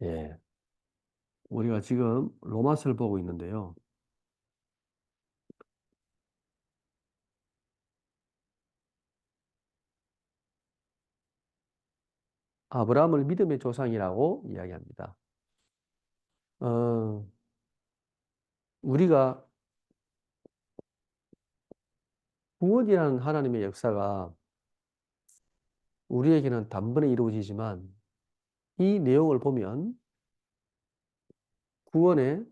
예, 우리가 지금 로마서를 보고 있는데요. 아브라함을 믿음의 조상이라고 이야기합니다. 어, 우리가 구원이라는 하나님의 역사가 우리에게는 단번에 이루어지지만 이 내용을 보면 구원에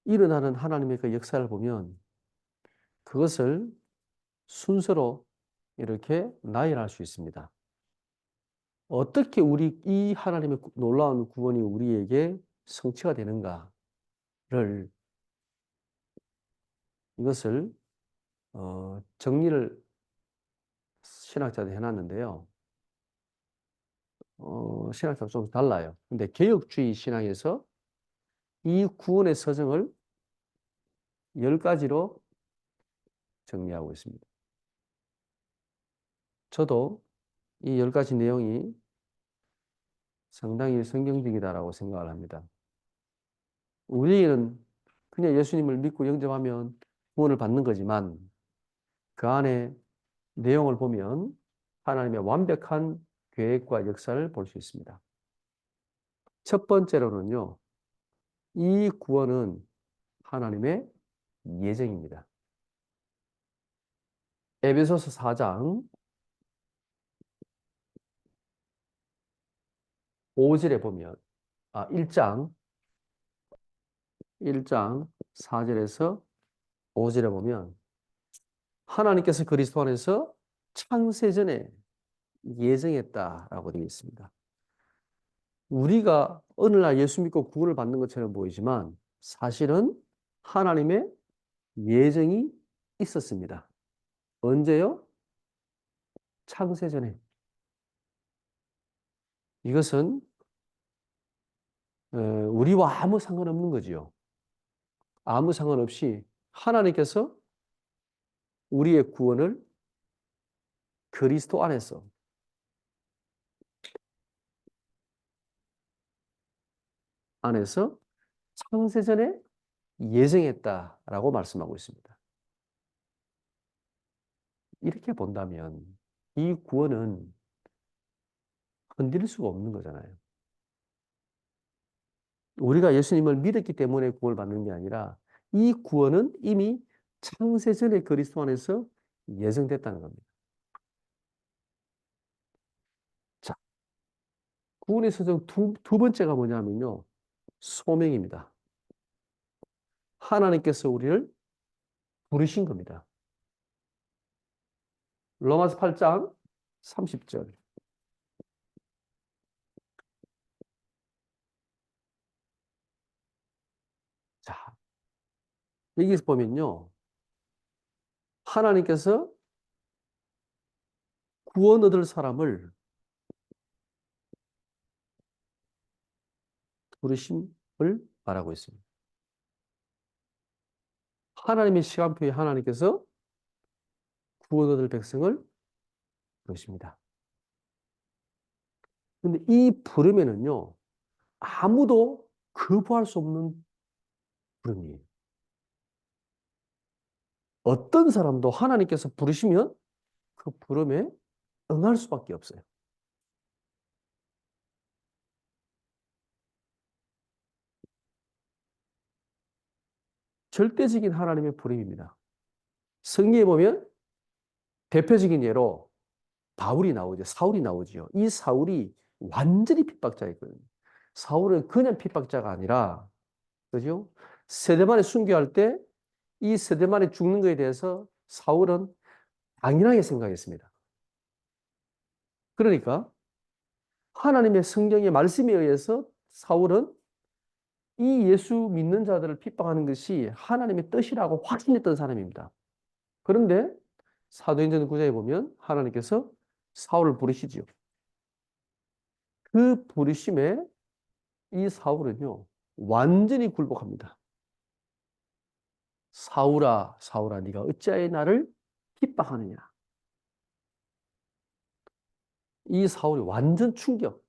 일어나는 하나님의 그 역사를 보면 그것을 순서로 이렇게 나열할 수 있습니다. 어떻게 이 하나님의 놀라운 구원이 우리에게 성취가 되는가를 이것을 정리를 신학자들이 해놨는데요. 신학자가 좀 달라요. 근데 개혁주의 신앙에서 이 구원의 서정을 10가지로 정리하고 있습니다. 저도 이 10가지 내용이 상당히 성경적이다라고 생각을 합니다. 우리는 그냥 예수님을 믿고 영접하면 구원을 받는 거지만 그 안에 내용을 보면 하나님의 완벽한 계획과 역사를 볼 수 있습니다. 첫 번째로는요, 이 구원은 하나님의 예정입니다. 에베소서 4장 5절에 보면, 1장 4절에서 5절에 보면, 하나님께서 그리스도 안에서 창세전에 예정했다라고 되어 있습니다. 우리가 어느 날 예수 믿고 구원을 받는 것처럼 보이지만, 사실은 하나님의 예정이 있었습니다. 언제요? 창세전에. 이것은 우리와 아무 상관없는 거지요. 아무 상관없이 하나님께서 우리의 구원을 그리스도 안에서 창세전에 예정했다라고 말씀하고 있습니다. 이렇게 본다면 이 구원은 흔들릴 수가 없는 거잖아요. 우리가 예수님을 믿었기 때문에 구원을 받는 게 아니라 이 구원은 이미 창세전에 그리스도 안에서 예정됐다는 겁니다. 자, 구원의 서정 두 번째가 뭐냐면요. 소명입니다. 하나님께서 우리를 부르신 겁니다. 로마서 8장 30절. 자, 여기서 보면요. 하나님께서 구원 얻을 사람을 부르심을 말하고 있습니다. 하나님의 시간표에 하나님께서 구원 얻을 백성을 부르십니다. 근데 이 부름에는요, 아무도 거부할 수 없는 부름이에요. 어떤 사람도 하나님께서 부르시면 그 부름에 응할 수밖에 없어요. 절대적인 하나님의 부름입니다. 성경에 보면 대표적인 예로 바울이 나오죠. 사울이 나오죠. 이 사울이 완전히 핍박자였거든요. 사울은 그냥 핍박자가 아니라, 그죠? 세대만에 순교할 때 이 세대만에 죽는 것에 대해서 사울은 당연하게 생각했습니다. 그러니까 하나님의 성경의 말씀에 의해서 사울은 이 예수 믿는 자들을 핍박하는 것이 하나님의 뜻이라고 확신했던 사람입니다. 그런데 사도행전 9장에 보면 하나님께서 사울을 부르시지요. 그 부르심에 이 사울은요, 완전히 굴복합니다. 사울아, 사울아, 네가 어찌하여 나를 핍박하느냐. 이 사울이 완전 충격.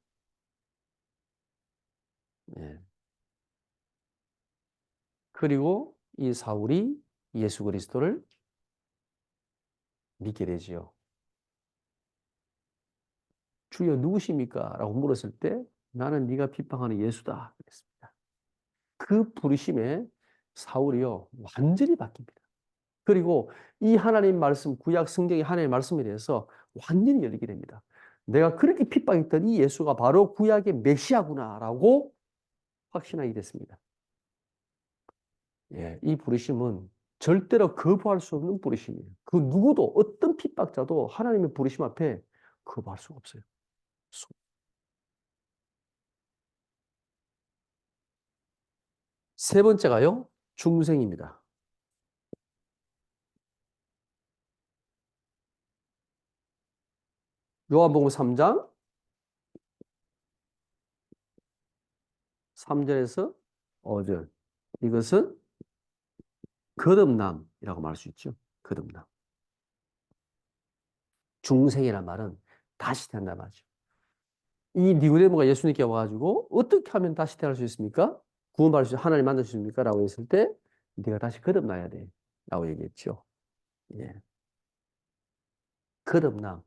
그리고 이 사울이 예수 그리스도를 믿게 되지요. 주여 누구십니까? 라고 물었을 때 나는 네가 비방하는 예수다. 그랬습니다. 그 부르심에 사울이요 완전히 바뀝니다. 그리고 이 하나님 말씀, 구약 성경의 하나님의 말씀에 대해서 완전히 열리게 됩니다. 내가 그렇게 핍박했던 이 예수가 바로 구약의 메시아구나라고 확신하게 됐습니다. 예, 이 부르심은 절대로 거부할 수 없는 부르심이에요. 그 누구도 어떤 핍박자도 하나님의 부르심 앞에 거부할 수가 없어요. 세 번째가요, 중생입니다. 요한복음 3장 3절에서 5절. 이것은 거듭남이라고 말할 수 있죠. 거듭남. 중생이란 말은 다시 태어난단 말이죠. 이 니고데모가 예수님께 와가지고 어떻게 하면 다시 태어날 수 있습니까? 구원받을 수, 하나님 만날 수 있습니까? 라고 했을 때 네가 다시 거듭나야 돼. 라고 얘기했죠. 예. 거듭남.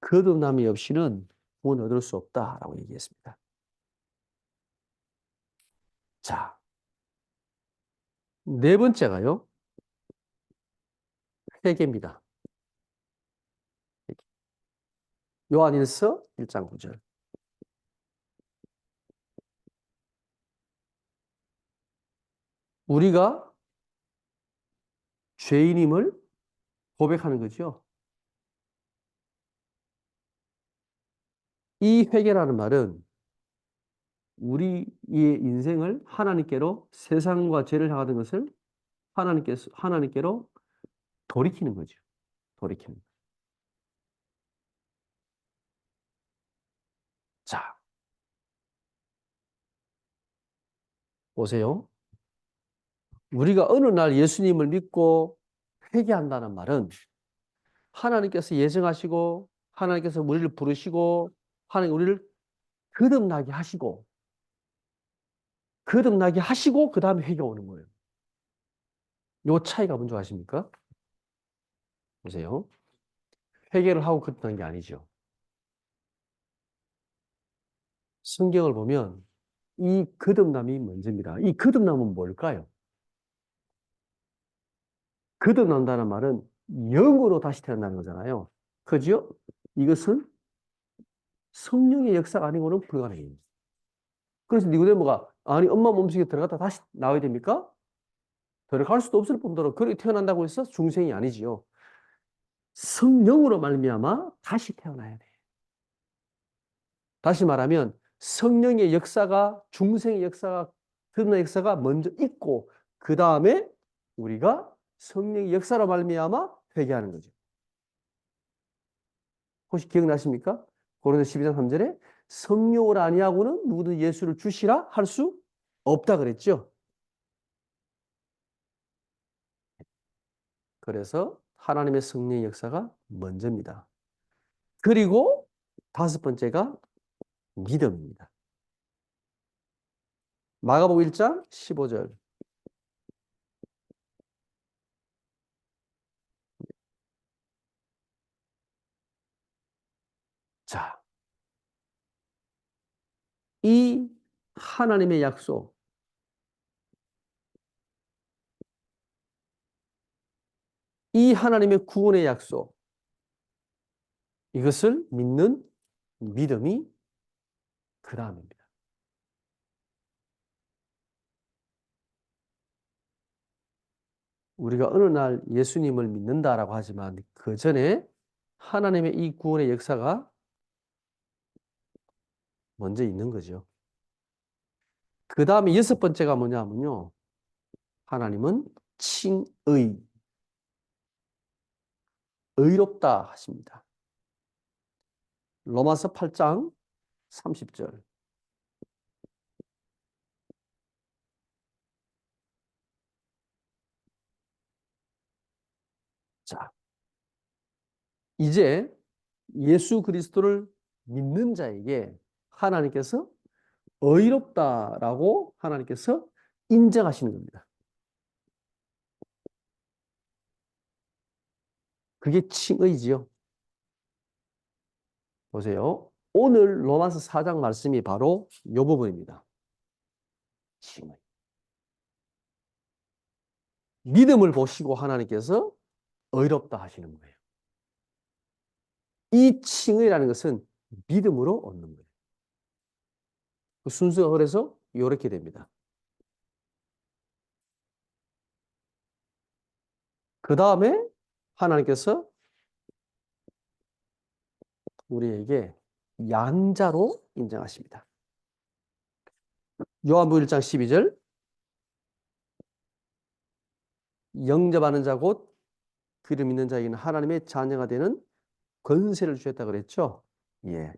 거듭남이 없이는 구원 얻을 수 없다라고 얘기했습니다. 자, 네 번째가요. 회개입니다. 요한일서 1장 9절. 우리가 죄인임을 고백하는 거죠. 이 회개라는 말은 우리의 인생을 하나님께로 세상과 죄를 향하던 것을 하나님께로 돌이키는 거죠. 돌이키는 거. 자, 보세요. 우리가 어느 날 예수님을 믿고 회개한다는 말은 하나님께서 예정하시고 하나님께서 우리를 부르시고 하나님 우리를 거듭나게 하시고 그 다음에 회개 오는 거예요. 요 차이가 뭔지 아십니까? 보세요. 회개를 하고 거듭난 게 아니죠. 성경을 보면 이 거듭남이 먼저입니다. 이 거듭남은 뭘까요? 거듭난다는 말은 영으로 다시 태어나는 거잖아요. 그죠? 이것은 성령의 역사가 아니고는 불가능해요. 그래서 니고데모가 아니 엄마 몸속에 들어갔다 다시 나와야 됩니까? 들어갈 수도 없을 뿐더러 그렇게 태어난다고 해서 중생이 아니지요. 성령으로 말미암아 다시 태어나야 돼. 다시 말하면 성령의 역사가 중생의 역사가 드러난 역사가 먼저 있고 그 다음에 우리가 성령의 역사로 말미암아 회개하는 거죠. 혹시 기억나십니까? 고린도서 12장 3절에 성령을 아니하고는 누구든 예수를 주시라 할 수 없다 그랬죠. 그래서 하나님의 성령의 역사가 먼저입니다. 그리고 다섯 번째가 믿음입니다. 마가복음 1장 15절. 자, 이 하나님의 약속, 이 하나님의 구원의 약속, 이것을 믿는 믿음이 그 다음입니다. 우리가 어느 날 예수님을 믿는다라고 하지만 그 전에 하나님의 이 구원의 역사가 먼저 있는 거죠. 그 다음에 여섯 번째가 뭐냐면요. 하나님은 칭의, 의롭다 하십니다. 로마서 8장 30절. 자, 이제 예수 그리스도를 믿는 자에게 하나님께서 의롭다라고 하나님께서 인정하시는 겁니다. 그게 칭의지요. 보세요. 오늘 로마서 4장 말씀이 바로 이 부분입니다. 칭의. 믿음을 보시고 하나님께서 의롭다 하시는 거예요. 이 칭의라는 것은 믿음으로 얻는 거예요. 그 순서가 그래서 이렇게 됩니다. 그 다음에 하나님께서 우리에게 양자로 인정하십니다. 요한복음 1장 12절 영접하는 자 곧 그를 믿는 자에게는 하나님의 자녀가 되는 권세를 주셨다 그랬죠. 예,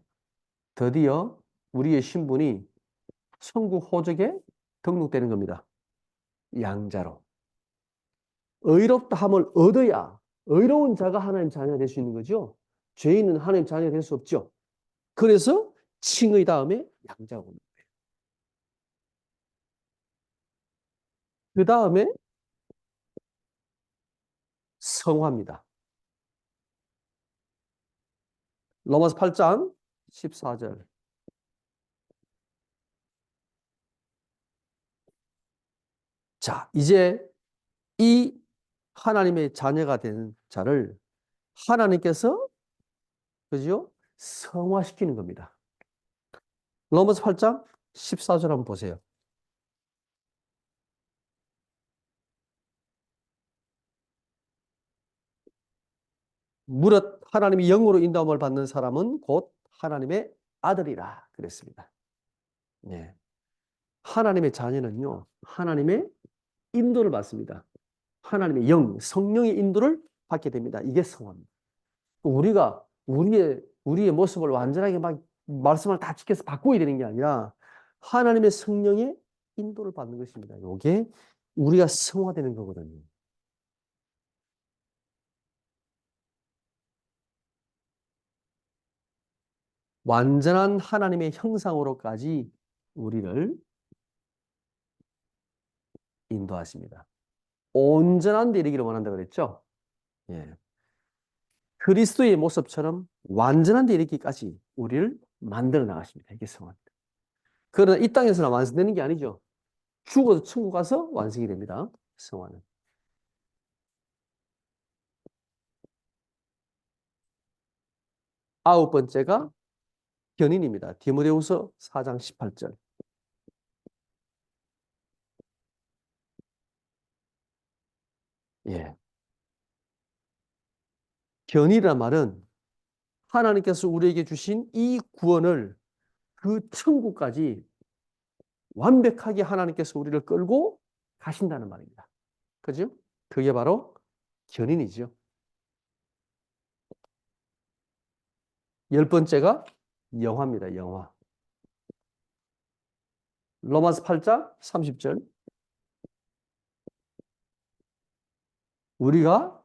드디어 우리의 신분이 천국 호적에 등록되는 겁니다. 양자로. 의롭다 함을 얻어야 의로운 자가 하나님 자녀가 될 수 있는 거죠. 죄인은 하나님 자녀가 될 수 없죠. 그래서 칭의 다음에 양자가 옵니다. 그 다음에 성화입니다. 로마서 8장 14절. 자, 이제 이 하나님의 자녀가 된 자를 하나님께서 그죠? 성화시키는 겁니다. 로마서 8장 14절 한번 보세요. 무릇 하나님이 영으로 인도함을 받는 사람은 곧 하나님의 아들이라 그랬습니다. 네. 하나님의 자녀는요, 하나님의 인도를 받습니다. 하나님의 영, 성령의 인도를 받게 됩니다. 이게 성화입니다. 우리가 우리의 모습을 완전하게 막 말씀을 다 지켜서 바꾸어야 되는 게 아니라 하나님의 성령의 인도를 받는 것입니다. 이게 우리가 성화되는 거거든요. 완전한 하나님의 형상으로까지 우리를 인도하십니다. 온전한 데 이르기를 원한다 그랬죠? 예. 그리스도의 모습처럼 완전한 데 이르기까지 우리를 만들어 나가십니다. 이게 성화입니다. 그러나 이 땅에서는 완성되는 게 아니죠. 죽어서 천국 가서 완성이 됩니다. 성화는. 아홉 번째가 견인입니다. 디모데후서 4장 18절. 예. 견인이란 말은 하나님께서 우리에게 주신 이 구원을 그 천국까지 완벽하게 하나님께서 우리를 끌고 가신다는 말입니다. 그죠? 그게 바로 견인이죠. 열 번째가 영화입니다. 영화. 로마서 8장 30절. 우리가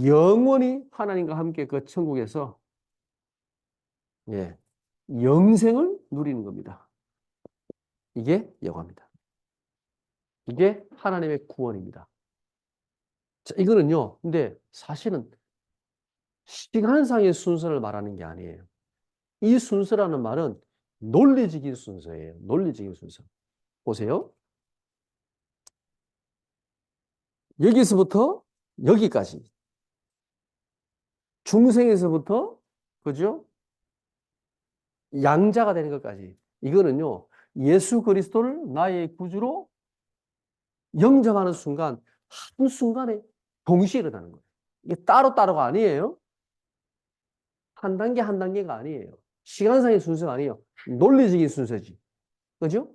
영원히 하나님과 함께 그 천국에서 예, 영생을 누리는 겁니다. 이게 영화입니다. 이게 하나님의 구원입니다. 자, 이거는요. 근데 사실은 시간상의 순서를 말하는 게 아니에요. 이 순서라는 말은 논리적인 순서예요. 논리적인 순서. 보세요. 여기서부터 여기까지. 중생에서부터 그죠? 양자가 되는 것까지. 이거는요. 예수 그리스도를 나의 구주로 영접하는 순간 한순간에 동시에 일어나는 거예요. 이게 따로따로가 아니에요. 한 단계 한 단계가 아니에요. 시간상의 순서가 아니에요. 논리적인 순서지. 그죠?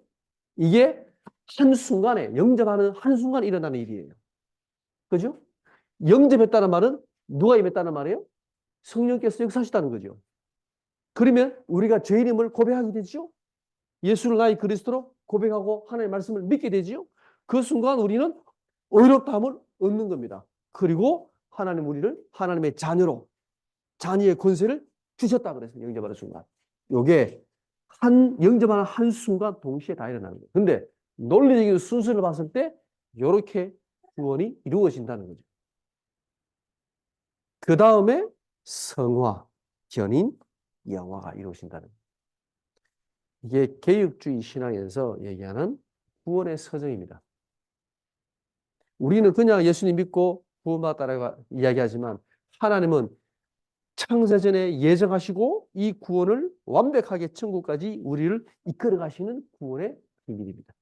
이게 한순간에 영접하는 한순간에 일어나는 일이에요. 그죠? 영접했다는 말은 누가 임했다는 말이에요? 성령께서 역사하셨다는 거죠. 그러면 우리가 죄인임을 고백하게 되죠. 예수를 나의 그리스도로 고백하고 하나님의 말씀을 믿게 되죠. 그 순간 우리는 의롭다함을 얻는 겁니다. 그리고 하나님 우리를 하나님의 자녀로 자녀의 권세를 주셨다 그랬어요. 영접하는 순간. 요게 영접하는 한 순간 동시에 다 일어나는 거예요. 근데 논리적인 순서를 봤을 때 이렇게 구원이 이루어진다는 거죠. 그 다음에 성화, 견인, 영화가 이루어진다는 거죠. 이게 개혁주의 신앙에서 얘기하는 구원의 서정입니다. 우리는 그냥 예수님 믿고 구원받았다라고 이야기하지만 하나님은 창세전에 예정하시고 이 구원을 완벽하게 천국까지 우리를 이끌어 가시는 구원의 비밀입니다.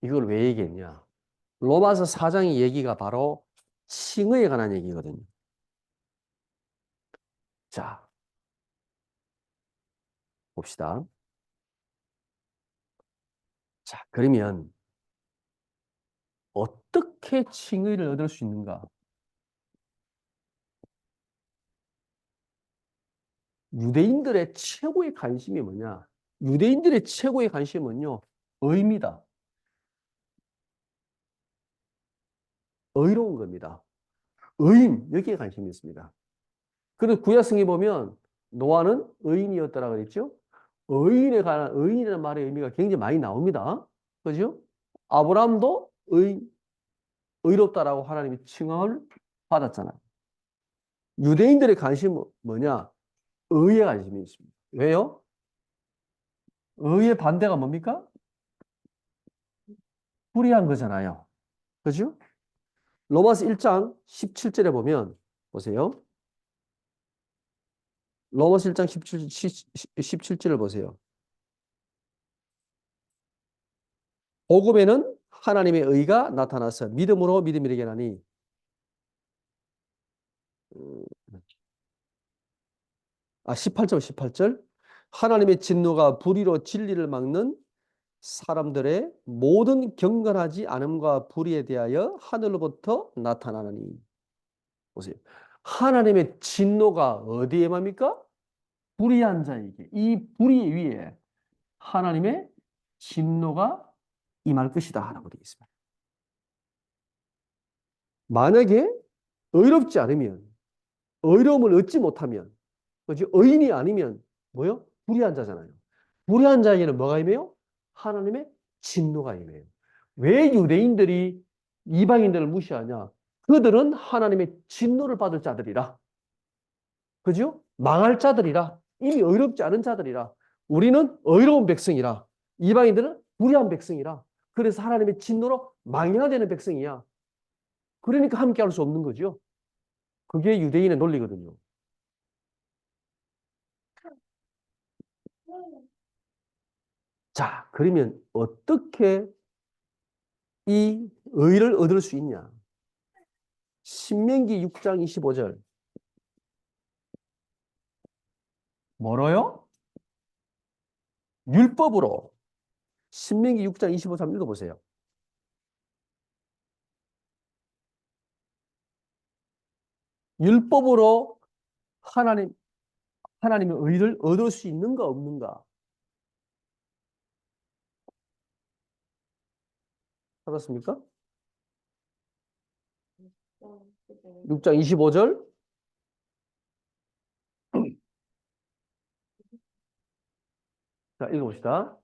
이걸 왜 얘기했냐? 로마서 4장의 얘기가 바로 칭의에 관한 얘기거든요. 자, 봅시다. 자, 그러면 어떻게 칭의를 얻을 수 있는가? 유대인들의 최고의 관심이 뭐냐? 유대인들의 최고의 관심은요, 의입니다. 의로운 겁니다. 의인, 여기에 관심이 있습니다. 그래서 구약성에 보면 노아는 의인이었다라 그랬죠? 의인에 관한, 의인이라는 말의 의미가 굉장히 많이 나옵니다. 그죠? 아브라함도 의롭다라고 하나님이 칭함을 받았잖아요. 유대인들의 관심은 뭐냐? 의에 관심이 있습니다. 왜요? 의의 반대가 뭡니까? 불의한 거잖아요. 그죠? 로마서 1장 17절에 보면 보세요. 로마서 1장 17절을 보세요. 복음에는 하나님의 의가 나타나서 믿음으로 믿음이라게 하니 18절 하나님의 진노가 불의로 진리를 막는 사람들의 모든 경건하지 않음과 불의에 대하여 하늘로부터 나타나느니 보세요. 하나님의 진노가 어디에 맙니까? 불의한 자에게. 이 불의 위에 하나님의 진노가 임할 것이다 라고 되어 있습니다. 만약에 의롭지 않으면 의로움을 얻지 못하면 그렇지? 의인이 아니면 뭐요? 불의한 자잖아요. 불의한 자에게는 뭐가 임해요? 하나님의 진노가 임해요. 왜 유대인들이 이방인들을 무시하냐? 그들은 하나님의 진노를 받을 자들이라. 그죠? 망할 자들이라. 이미 의롭지 않은 자들이라. 우리는 의로운 백성이라. 이방인들은 불의한 백성이라. 그래서 하나님의 진노로 망해야 되는 백성이야. 그러니까 함께 할 수 없는 거죠. 그게 유대인의 논리거든요. 자, 그러면 어떻게 이 의를 얻을 수 있냐? 신명기 6장 25절. 뭐로요? 율법으로. 신명기 6장 25절 읽어보세요. 율법으로 하나님의 의를 얻을 수 있는가 없는가? 알았습니까? 6장 25절. 자, 읽어봅시다.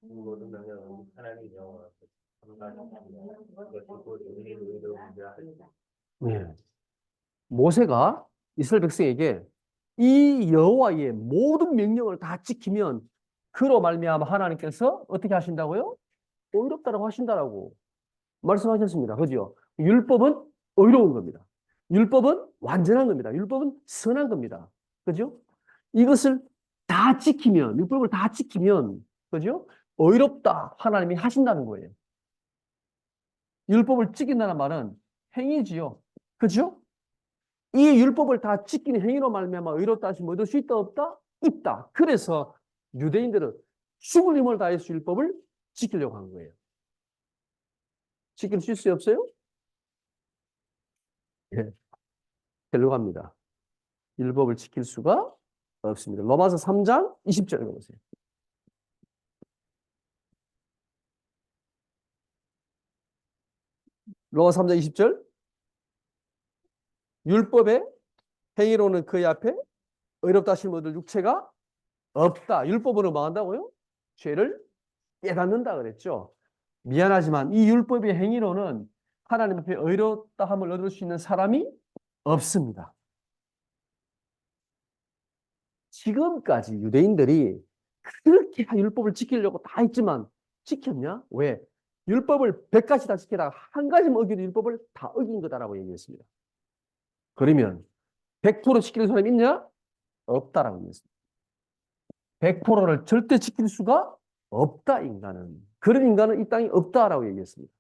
모든 명령은 하나님 여호와 네. 모세가 이스라엘 백성에게 이 여호와의 모든 명령을 다 지키면 그로 말미암아 하나님께서 어떻게 하신다고요? 의롭다라고 하신다라고 말씀하셨습니다. 그죠? 율법은 의로운 겁니다. 율법은 완전한 겁니다. 율법은 선한 겁니다. 그죠? 이것을 다 지키면, 율법을 다 지키면, 그죠? 의롭다 하나님이 하신다는 거예요. 율법을 지킨다는 말은 행위지요. 그죠? 이 율법을 다 지키는 행위로 말미암아 의롭다 하시면 얻을 수 있다 없다? 있다. 그래서 유대인들은 죽을 힘을 다해서 율법을 지키려고 한 거예요. 지킬 수 있어요 없어요? 예. 별로 갑니다. 율법을 지킬 수가 없습니다. 로마서 3장 20절 읽어보세요. 로마서 3장 20절 율법의 행위로는 그의 앞에 의롭다 하심을 얻을 육체가 없다. 율법으로 뭐 한다고요? 죄를 깨닫는다 그랬죠. 미안하지만 이 율법의 행위로는 하나님 앞에 의롭다함을 얻을 수 있는 사람이 없습니다. 지금까지 유대인들이 그렇게 율법을 지키려고 다 했지만 지켰냐? 왜? 율법을 100가지 다 지키다가 한 가지만 어기도 율법을 다 어긴 거다라고 얘기했습니다. 그러면 100% 지키는 사람이 있냐? 없다라고 얘기했습니다. 100%를 절대 지킬 수가 없다, 인간은. 그런 인간은 이 땅에 없다라고 얘기했습니다.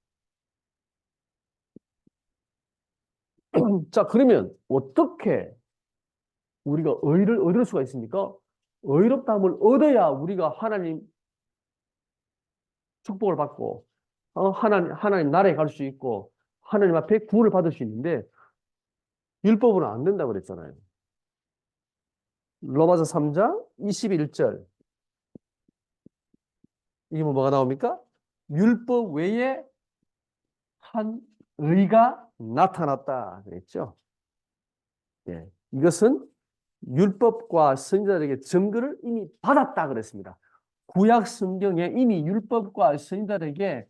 자, 그러면 어떻게 우리가 의를 얻을 수가 있습니까? 의롭다함을 얻어야 우리가 하나님 축복을 받고 하나님 나라에 갈 수 있고 하나님 앞에 구원을 받을 수 있는데 율법으로는 안 된다고 그랬잖아요. 로마서 3장 21절. 이게 뭐가 나옵니까? 율법 외에 한 의가 나타났다 그랬죠. 예. 이것은 율법과 선지자들에게 증거를 이미 받았다 그랬습니다. 구약 성경에 이미 율법과 선지자들에게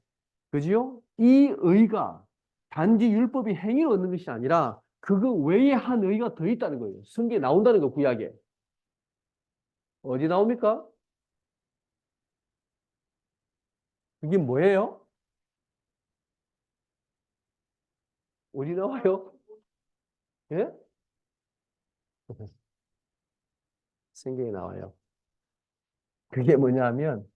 그지요? 이 의가 단지 율법이 행위로 얻는 것이 아니라 그거 외에 한 의가 더 있다는 거예요. 성경에 나온다는 거, 구약에. 어디 나옵니까? 그게 뭐예요? 어디 나와요? 예? 성경에 나와요. 그게 뭐냐면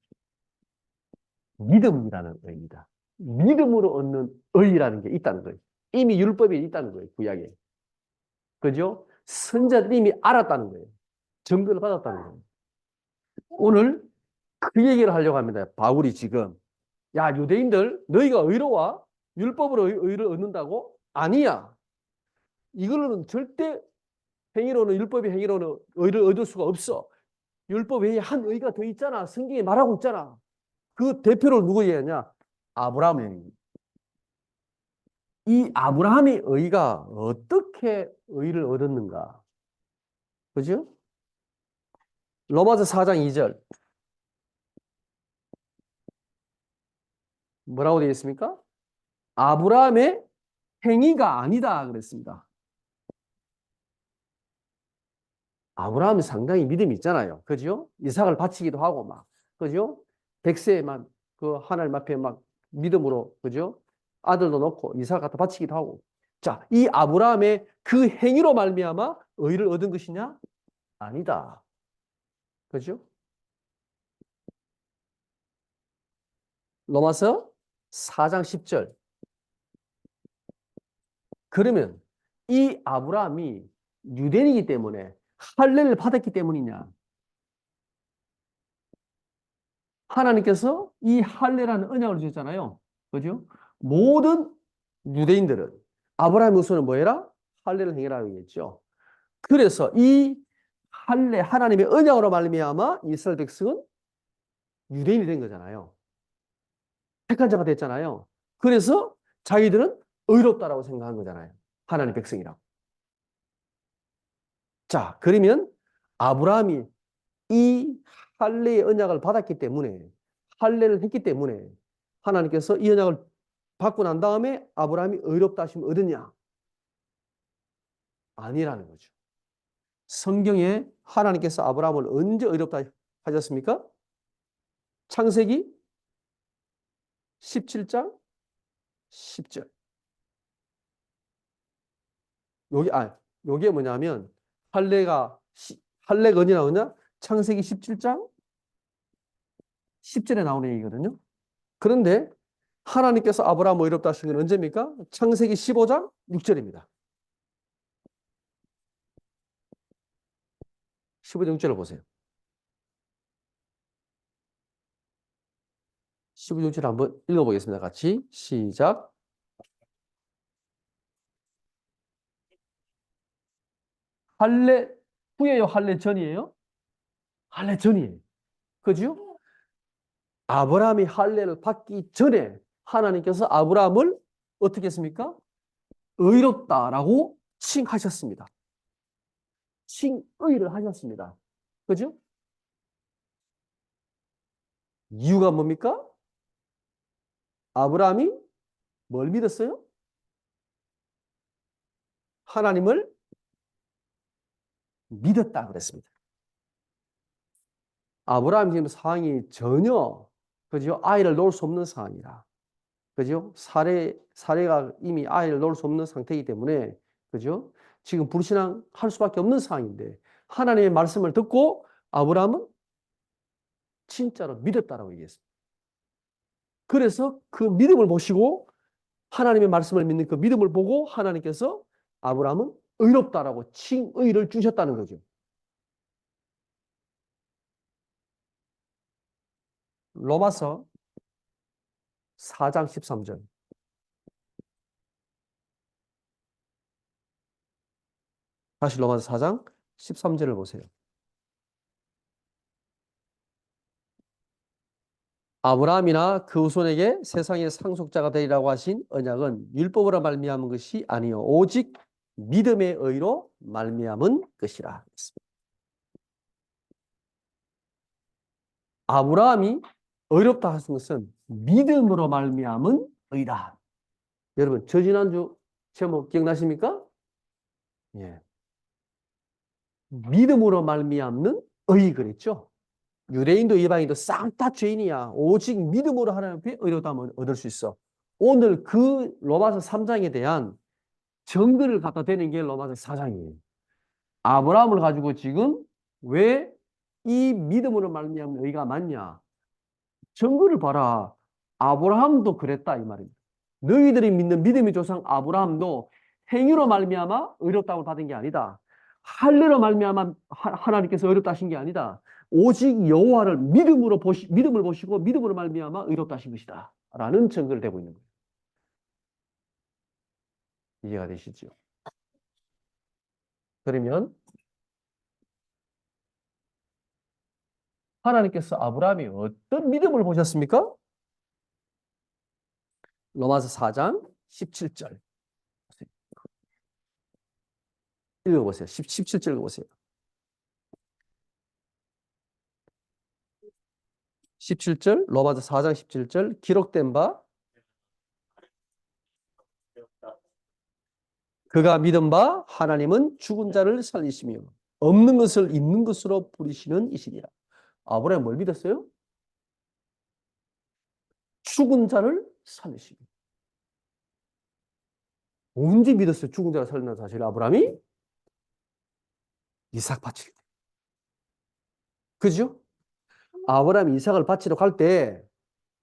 믿음이라는 의입니다. 믿음으로 얻는 의라는 게 있다는 거예요. 이미 율법에 있다는 거예요, 구약에. 그죠? 선자들이 이미 알았다는 거예요. 증거를 받았다는 거예요. 오늘 그 얘기를 하려고 합니다. 바울이 지금. 야, 유대인들, 너희가 의로워? 율법으로 의를 얻는다고? 아니야. 이걸로는 절대 행위로는, 율법의 행위로는 의를 얻을 수가 없어. 율법 외에 한 의가 더 있잖아. 성경에 말하고 있잖아. 그 대표를 누구 얘기하냐? 아브라함의. 이 아브라함의 의가 어떻게 의를 얻었는가? 그죠? 로마서 4장 2절. 뭐라고 되어 있습니까? 아브라함의 행위가 아니다 그랬습니다. 아브라함이 상당히 믿음이 있잖아요. 그죠? 이삭을 바치기도 하고 막. 그죠? 백세만 그 하나님 앞에 막 믿음으로 그죠? 아들도 놓고 이삭 갖다 바치기도 하고. 자, 이 아브라함의 그 행위로 말미암아 의를 얻은 것이냐? 아니다. 그죠? 로마서 4장 10절. 그러면 이 아브라함이 유대인이기 때문에 할례를 받았기 때문이냐? 하나님께서 이 할례라는 언약을 주셨잖아요. 그죠? 모든 유대인들은 아브라함의 후손은 뭐해라? 할례를 행해라고 얘기했죠. 그래서 이 할례 하나님의 언약으로 말미암아 이스라엘 백성은 유대인이 된 거잖아요. 택한 자가 됐잖아요. 그래서 자기들은 의롭다라고 생각한 거잖아요. 하나님 백성이라고. 자, 그러면 아브라함이 이 할례의 언약을 받았기 때문에 할례를 했기 때문에 하나님께서 이 언약을 받고 난 다음에 아브라함이 의롭다 하심을 얻었냐? 아니라는 거죠. 성경에 하나님께서 아브라함을 언제 의롭다 하셨습니까? 창세기 17장 10절. 요게 뭐냐면 할례가 언제 나오냐? 창세기 17장 10절에 나오는 얘기거든요. 그런데 하나님께서 아브라함을 의롭다 하신 건 언제입니까? 창세기 15장 6절입니다. 15장 6절을 보세요. 15장 6절 한번 읽어보겠습니다. 같이 시작. 할례 후에요? 할례 전이에요? 할례 전이에요. 그죠? 아브라함이 할례를 받기 전에 하나님께서 아브라함을 어떻게 했습니까? 의롭다라고 칭하셨습니다. 칭의를 하셨습니다. 그죠? 이유가 뭡니까? 아브라함이 뭘 믿었어요? 하나님을 믿었다 그랬습니다. 아브라함 지금 상황이 전혀 그죠? 아이를 놓을 수 없는 상황이라. 그죠? 사례가 이미 아이를 놓을 수 없는 상태이기 때문에 그죠? 지금 불신앙 할 수밖에 없는 상황인데 하나님의 말씀을 듣고 아브라함은 진짜로 믿었다라고 얘기했습니다. 그래서 그 믿음을 보시고 하나님의 말씀을 믿는 그 믿음을 보고 하나님께서 아브라함은 의롭다라고 칭의를 주셨다는 거죠. 로마서 4장 13절. 다시 로마서 4장 13절을 보세요. 아브라함이나 그 후손에게 세상의 상속자가 되리라고 하신 언약은 율법으로 말미암은 것이 아니요 오직 믿음의 의로 말미암은 것이라. 아브라함이 의롭다 하신 것은 믿음으로 말미암은 의라. 여러분 저 지난주 제목 기억나십니까? 예. 믿음으로 말미암는 의 그랬죠. 유대인도 이방인도 싹 다 죄인이야. 오직 믿음으로 하나님 앞에 의롭다면 얻을 수 있어. 오늘 그 로마서 3장에 대한 정글을 갖다 대는 게 로마서 4장이에요. 아브라함을 가지고 지금 왜 이 믿음으로 말미암는 의가 맞냐? 정글을 봐라. 아브라함도 그랬다 이 말입니다. 너희들이 믿는 믿음의 조상 아브라함도 행위로 말미암아 의롭다고 받은 게 아니다. 할례로 말미암아 하나님께서 의롭다 하신 게 아니다. 오직 여호와를 믿음을 보시고 믿음으로 말미암아 의롭다 하신 것이다. 라는 증거를 대고 있는 거예요. 이해가 되시죠? 그러면 하나님께서 아브라함이 어떤 믿음을 보셨습니까? 로마서 4장 17절 읽어보세요. 17절 읽어보세요. 17절 로마서 4장 17절 기록된 바 그가 믿은 바 하나님은 죽은 자를 살리시며 없는 것을 있는 것으로 부리시는 이시니라. 아브라함이 뭘 믿었어요? 죽은 자를 살리시며. 언제 믿었어요? 죽은 자를 살린다는 사실을 아브라함이? 이삭 바칠 때. 그죠? 아브라함이 이삭을 바치러 갈 때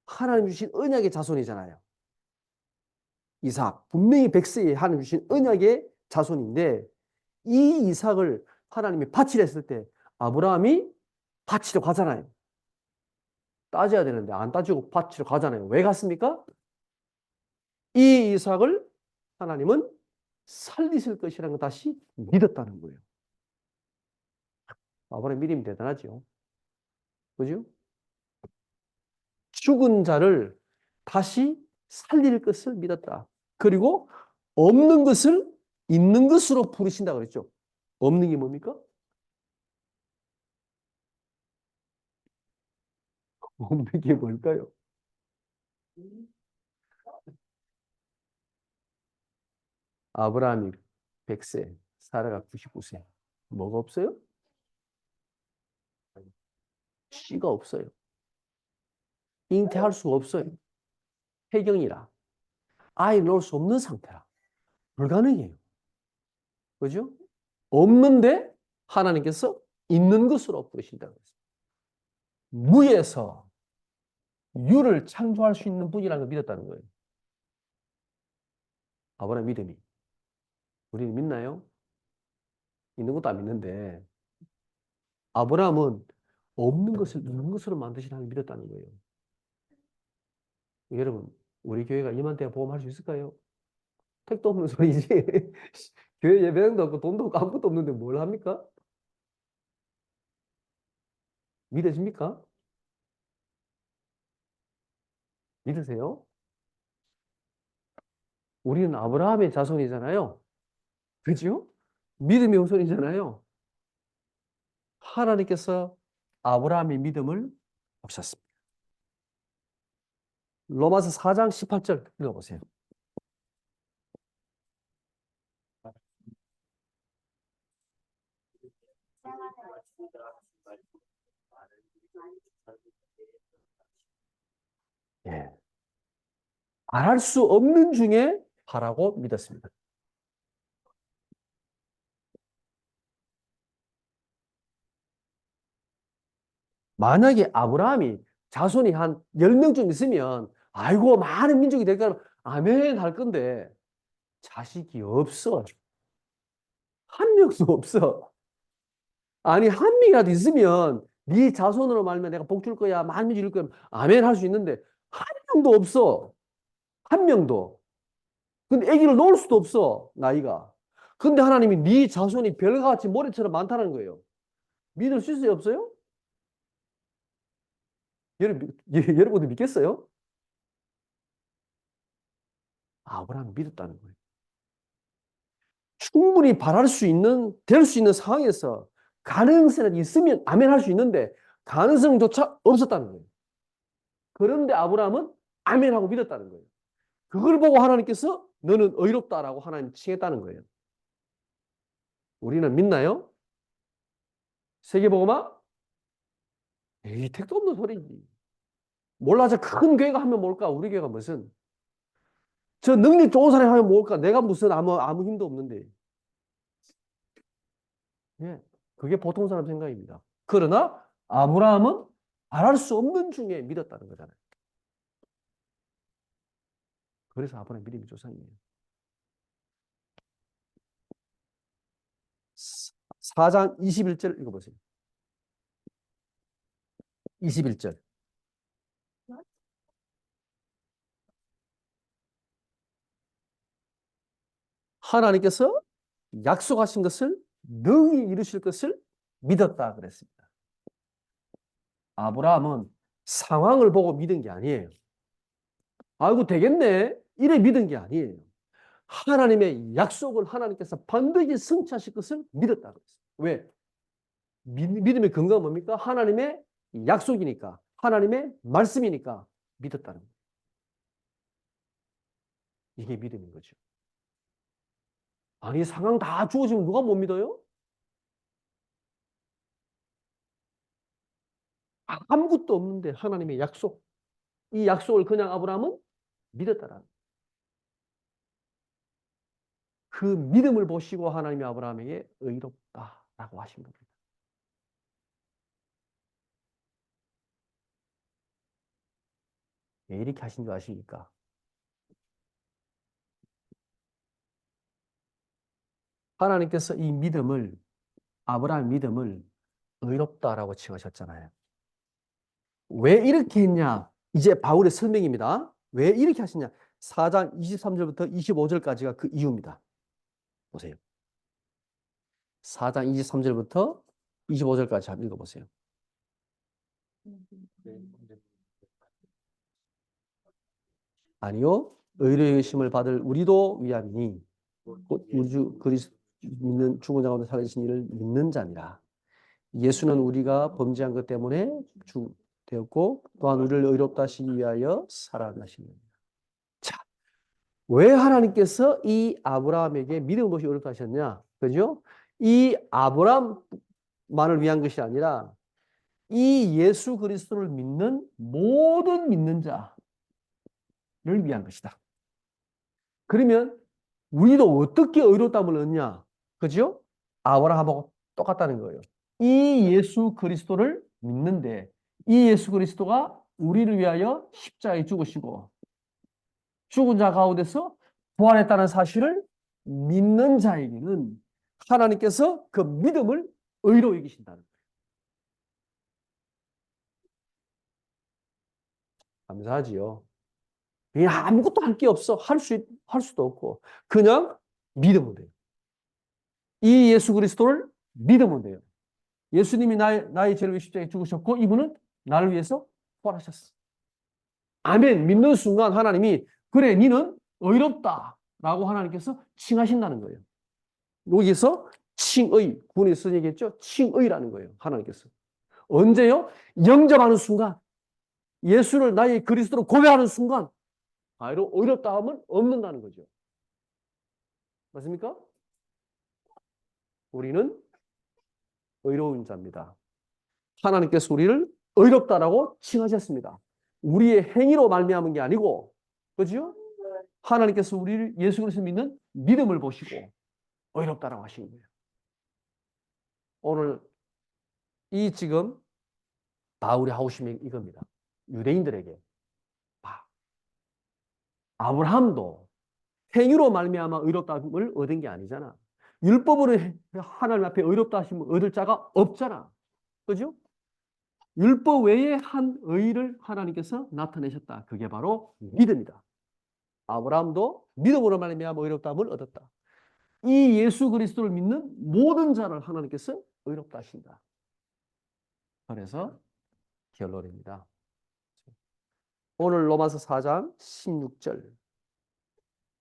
하나님 주신 언약의 자손이잖아요. 이삭. 분명히 백세에 하나님 주신 언약의 자손인데 이 이삭을 하나님이 바치려 했을 때 아브라함이 바치러 가잖아요. 따져야 되는데 안 따지고 바치러 가잖아요. 왜 갔습니까? 이 이삭을 하나님은 살리실 것이라는 걸 다시 믿었다는 거예요. 아브라함 믿음이 대단하죠. 그죠? 죽은 자를 다시 살릴 것을 믿었다. 그리고 없는 것을 있는 것으로 부르신다 그랬죠. 없는 게 뭡니까? 없는 게 뭘까요? 아브라함이 100세, 사라가 99세. 뭐가 없어요? 씨가 없어요. 잉태할 수가 없어요. 폐경이라. 아이 낳을 수 없는 상태라. 불가능해요. 그죠? 없는데 하나님께서 있는 것으로 부르신다고 했어요. 무에서 유를 창조할 수 있는 분이라는 걸 믿었다는 거예요. 아브라함 믿음이. 우리는 믿나요? 있는 것도 안 믿는데 아브라함은 없는 것을 있는 것으로 만드신 하나님을 믿었다는 거예요. 여러분, 우리 교회가 이만대야 보험할 수 있을까요? 택도 없는 소리지. 교회 예배당도 없고 돈도 없고 아무것도 없는데 뭘 합니까? 믿으십니까? 믿으세요? 우리는 아브라함의 자손이잖아요. 그죠? 믿음의 후손이잖아요. 하나님께서 아브라함의 믿음을 보셨습니다. 로마서 4장 18절 읽어보세요. 예. 바랄 수 없는 중에 바라고 믿었습니다. 만약에 아브라함이 자손이 한 10명쯤 있으면 아이고 많은 민족이 될까 아멘 할 건데 자식이 없어. 한 명도 없어. 아니 한 명이라도 있으면 네 자손으로 말면 내가 복 줄 거야 많은 민족 줄 거야 아멘 할 수 있는데 한 명도 없어. 한 명도. 근데 아기를 놓을 수도 없어 나이가. 근데 하나님이 네 자손이 별과 같이 모래처럼 많다는 거예요. 믿을 수 있어요 없어요? 여러분들 믿겠어요? 아브라함이 믿었다는 거예요. 충분히 바랄 수 있는, 될 수 있는 상황에서 가능성이 있으면 아멘 할 수 있는데 가능성조차 없었다는 거예요. 그런데 아브라함은 아멘 하고 믿었다는 거예요. 그걸 보고 하나님께서 너는 의롭다라고 하나님 칭했다는 거예요. 우리는 믿나요? 세계복음화? 에이, 택도 없는 소리지. 몰라, 저 큰 교회가 하면 뭘까? 우리 교회가 무슨? 저 능력 좋은 사람이 하면 뭘까? 내가 무슨 아무 힘도 없는데. 예, 그게 보통 사람 생각입니다. 그러나 아브라함은 말할 수 없는 중에 믿었다는 거잖아요. 그래서 아브라함 믿음의 조상이에요. 4장 21절 읽어보세요. 21절. 하나님께서 약속하신 것을 능히 이루실 것을 믿었다 그랬습니다. 아브라함은 상황을 보고 믿은 게 아니에요. 아이고 되겠네. 이래 믿은 게 아니에요. 하나님의 약속을 하나님께서 반드시 성취하실 것을 믿었다 그랬어요. 왜? 믿음의 근거가 뭡니까? 하나님의 약속이니까, 하나님의 말씀이니까 믿었다는 거예요. 이게 믿음인 거죠. 아니 상황 다 주어지면 누가 못 믿어요? 아무것도 없는데 하나님의 약속, 이 약속을 그냥 아브라함은 믿었다라는 거예요. 그 믿음을 보시고 하나님이 아브라함에게 의롭다라고 하신 겁니다. 왜 이렇게 하신 줄 아십니까? 하나님께서 이 믿음을, 아브라함 믿음을 의롭다라고 칭하셨잖아요. 왜 이렇게 했냐? 이제 바울의 설명입니다. 왜 이렇게 하시냐? 4장 23절부터 25절까지가 그 이유입니다. 보세요. 4장 23절부터 25절까지 한번 읽어보세요. 아니요. 의로의 의심을 받을 우리도 위함이니 곧 우주 그리스도 믿는 죽은 자 가운데 살아계신 이를 믿는 자니라. 예수는 우리가 범죄한 것 때문에 되었고 또한 우리를 의롭다 하시기 위하여 살아나시느니라. 자, 왜 하나님께서 이 아브라함에게 믿음을 보시 의롭다 하셨냐? 그죠? 이 아브라함만을 위한 것이 아니라 이 예수 그리스도를 믿는 모든 믿는 자를 위한 것이다. 그러면 우리도 어떻게 의롭다함을 얻냐? 그죠? 아브라함하고 똑같다는 거예요. 이 예수 그리스도를 믿는데 이 예수 그리스도가 우리를 위하여 십자가에 죽으시고 죽은 자 가운데서 부활했다는 사실을 믿는 자에게는 하나님께서 그 믿음을 의로 여기신다는 거예요. 감사하지요. 아무것도 할 게 없어. 할 수도 없고 그냥 믿으면 돼요. 이 예수 그리스도를 믿으면 돼요. 예수님이 나의 죄를 위해 십자가에 죽으셨고 이분은 나를 위해서 부활하셨어. 아멘. 믿는 순간 하나님이 그래 니는 의롭다라고 하나님께서 칭하신다는 거예요. 여기서 칭의, 구원에 쓰얘기했죠 칭의라는 거예요. 하나님께서. 언제요? 영접하는 순간. 예수를 나의 그리스도로 고백하는 순간 바로 어렵다 함은 없는다는 거죠. 맞습니까? 우리는 의로운 자입니다. 하나님께서 우리를 의롭다라고 칭하셨습니다. 우리의 행위로 말미암은 게 아니고, 그죠? 하나님께서 우리를 예수 그리스도 믿는 믿음을 보시고 의롭다라고 하신 거예요. 오늘 이 지금 바울이 하고 싶은 이겁니다. 유대인들에게 아브라함도 행위로 말미암아 의롭다함을 얻은 게 아니잖아. 율법으로 하나님 앞에 의롭다 하심을 얻을 자가 없잖아. 그죠? 율법 외에 한 의를 하나님께서 나타내셨다. 그게 바로 믿음이다. 아브라함도 믿음으로 말미암아 의롭다함을 얻었다. 이 예수 그리스도를 믿는 모든 자를 하나님께서 의롭다 하신다. 그래서 결론입니다. 오늘 로마서 4장 16절.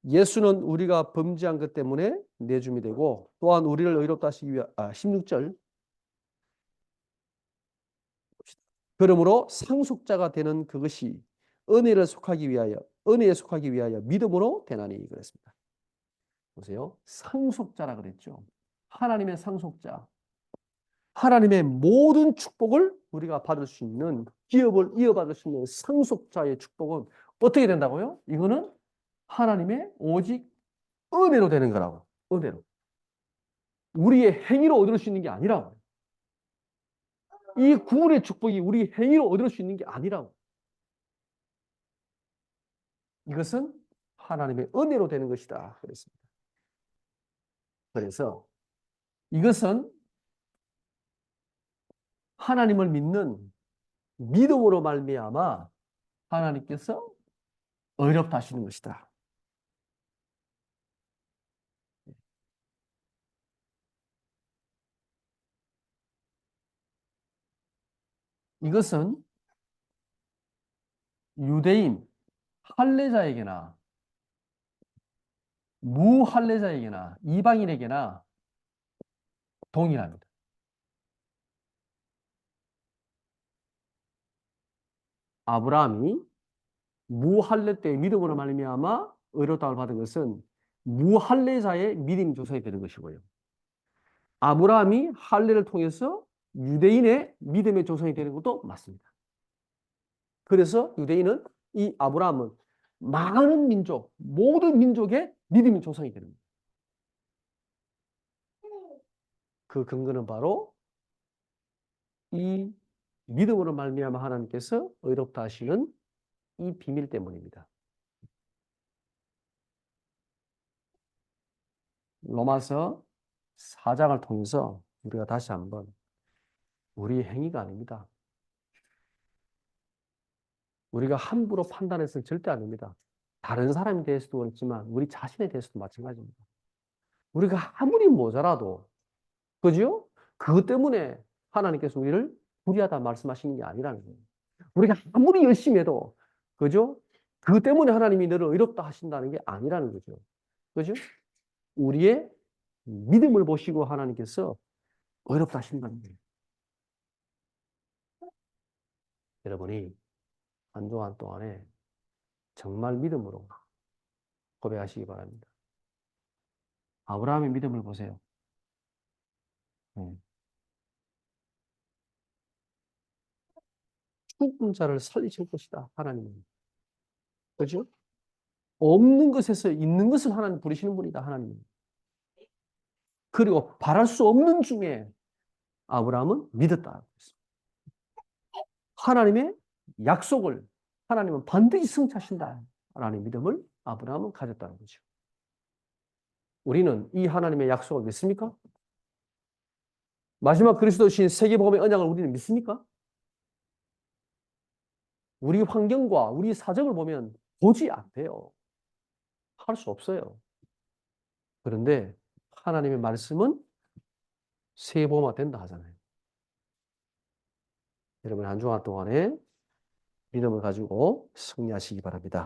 예수는 우리가 범죄한 것 때문에 내줌이 되고 또한 우리를 의롭다 하시기 위하 16절. 그러므로 상속자가 되는 그것이 은혜에 속하기 위하여 믿음으로 되나니 그랬습니다. 보세요. 상속자라 그랬죠. 하나님의 상속자. 하나님의 모든 축복을 우리가 받을 수 있는, 기업을 이어받을 수 있는 상속자의 축복은 어떻게 된다고요? 이거는 하나님의 오직 은혜로 되는 거라고. 은혜로. 우리의 행위로 얻을 수 있는 게 아니라고. 이 구원의 축복이 우리 행위로 얻을 수 있는 게 아니라고. 이것은 하나님의 은혜로 되는 것이다. 그랬습니다. 그래서 이것은 하나님을 믿는 믿음으로 말미암아 하나님께서 의롭다 하시는 것이다. 이것은 유대인 할례자에게나 무할례자에게나 이방인에게나 동일합니다. 아브라함이 무할례 때 믿음으로 말미암아 의롭다함을 받은 것은 무할례자의 믿음이 조성이 되는 것이고요. 아브라함이 할례를 통해서 유대인의 믿음의 조성이 되는 것도 맞습니다. 그래서 유대인은 이 아브라함은 많은 민족, 모든 민족의 믿음이 조성이 되는 거예요. 그 근거는 바로 이 믿음으로 말미암아 하나님께서 의롭다 하시는 이 비밀 때문입니다. 로마서 4장을 통해서 우리가 다시 한번 우리의 행위가 아닙니다. 우리가 함부로 판단해서는 절대 아닙니다. 다른 사람에 대해서도 그렇지만 우리 자신에 대해서도 마찬가지입니다. 우리가 아무리 모자라도, 그죠? 그것 때문에 하나님께서 우리를 불의하다 말씀하시는 게 아니라는 거예요. 우리가 아무리 열심히 해도, 그죠? 그것 때문에 하나님이 너를 의롭다 하신다는 게 아니라는 거죠. 그죠? 우리의 믿음을 보시고 하나님께서 의롭다 하신다는 거예요. 여러분이 한 주간 동안에 정말 믿음으로 고백하시기 바랍니다. 아브라함의 믿음을 보세요. 죽은 자를 살리실 것이다. 하나님은. 그죠? 없는 것에서 있는 것을 하나님 부르시는 분이다. 하나님. 그리고 바랄 수 없는 중에 아브라함은 믿었다. 하나님의 약속을 하나님은 반드시 성취하신다. 라는 믿음을 아브라함은 가졌다는 거죠. 우리는 이 하나님의 약속을 믿습니까? 마지막 그리스도 신 세계복음의 언약을 우리는 믿습니까? 우리 환경과 우리 사정을 보면 도저히 안 돼요. 할 수 없어요. 그런데 하나님의 말씀은 세계복음화 된다 하잖아요. 여러분 한 주간 동안에 믿음을 가지고 승리하시기 바랍니다.